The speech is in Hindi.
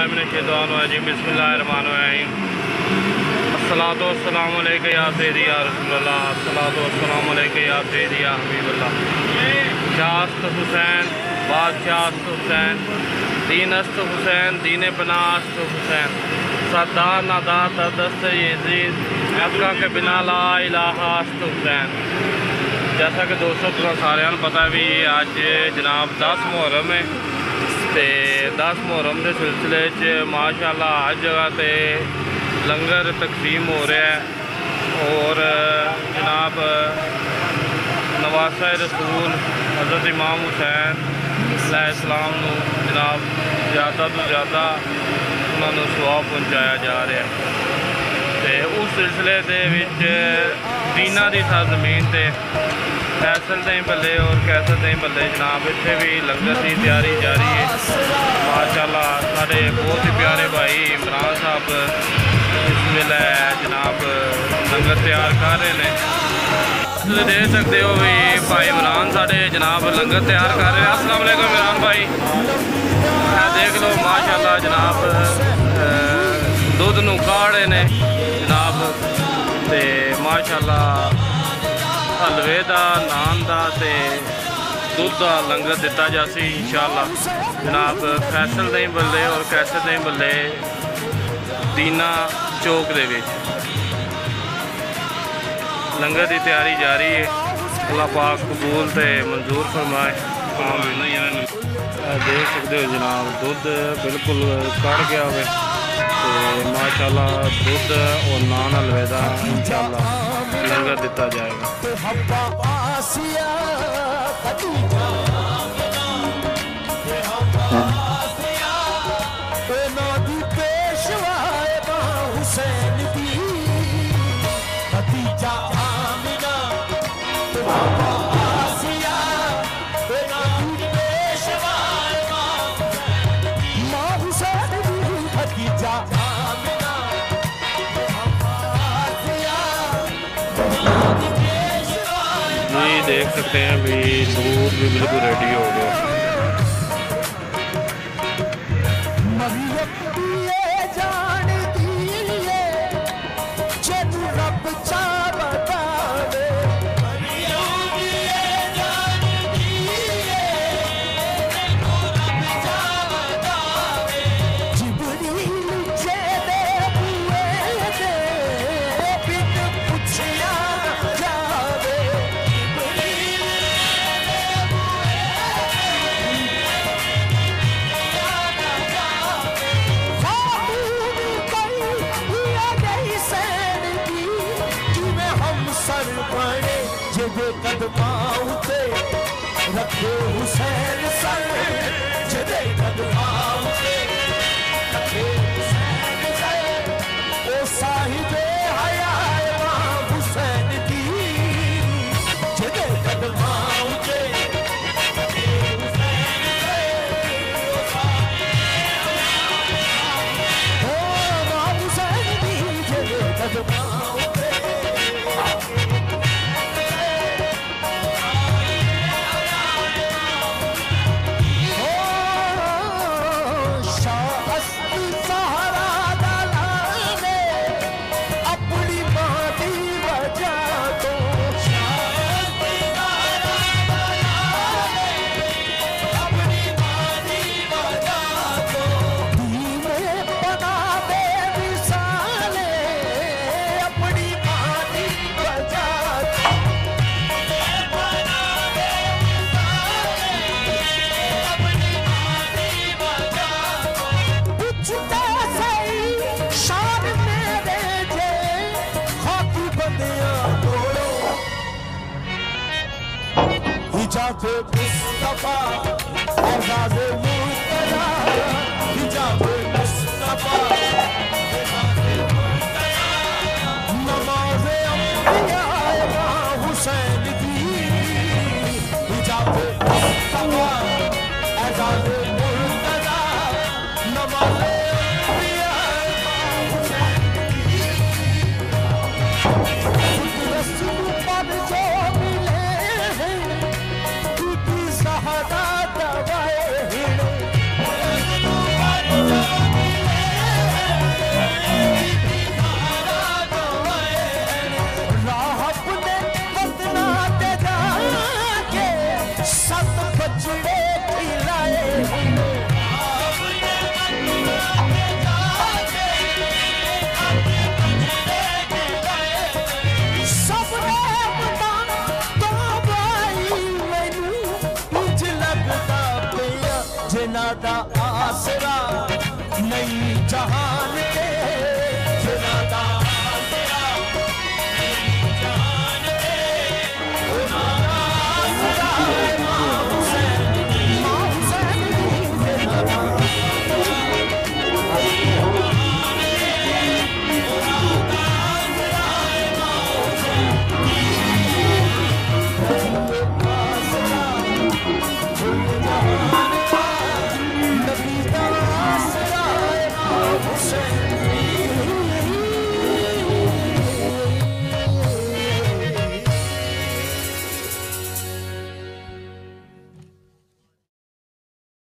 औज़ुबिल्लाहिमिनश्शैतानिर्रजीम बिस्मिल्लाहिर्रहमानिर्रहीम अस्सलातु वस्सलामु अलैका या सय्यदी या रसूलल्लाह अस्सलातु वस्सलामु अलैका या सय्यदी या हबीबल्लाह। शास्त हुसैन बादशाहस्त हुसैन दीनस्त हुसैन दीन पनास्त हुसैन सरदार नादा तदस्त यजीद अक्का के बिना ला इलाहास्त हुसैन। जैसा कि दोस्तों तुम्हें सारे पता भी अज जनाब 10 मुहर्रम है तो 10 मुहर्रम के सिलसिले माशाअल्लाह हर जगह पे लंगर तकसीम हो रहा है और जनाब नवासा रसूल हज़रत इमाम हुसैन अलैहिस्सलाम को जनाब ज़्यादा तो ज़्यादा उन्होंने सवाब पहुँचाया जा रहा है। तो उस सिलसिले के दीना की सरजमीन से फैसल दे बल्ले और कैसल दे बल्ले जनाब इतने भी लंगर की तैयारी जारी है। माशाअल्लाह साढ़े बहुत ही प्यारे भाई इमरान साहब इस वेले जनाब लंगर तैयार कर रहे हैं। तुम देख सकते हो भी भाई इमरान साढ़े जनाब लंगर तैयार कर रहे हैं। अस्सलाम वालेकुम इमरान भाई, देख लो माशाअल्लाह जनाब दुध नूं काढ़ रहे ने जनाब ते माशाअल्लाह हलवे का नान का दुध का लंगर दिता जासी इंशाअल्लाह जनाब फैसल दही बल्ले और कैसल दही बल्ले दीना चौक दे विच लंगर की तैयारी जारी है। अल्लाह पाक कबूल ते मंजूर फरमाए। देख सकते हो जनाब दुध बिल्कुल कड़ गया है तो माशाअल्लाह दुध और नान हलवे का इंशाअल्लाह लंगर दिता जाएगा। देख सकते हैं भी दूध भी बिल्कुल रेडी हो गया। रखे हुसैन सर जदे कदमाओ पे रखे हुसैन सर ओ साहिबे हया इमाम हुसैन की जदे कदमाओ पे रखे हुसैन सर ओ साहिबे ओ इमाम हुसैन की जदे कदमाओ पे मुस्तफा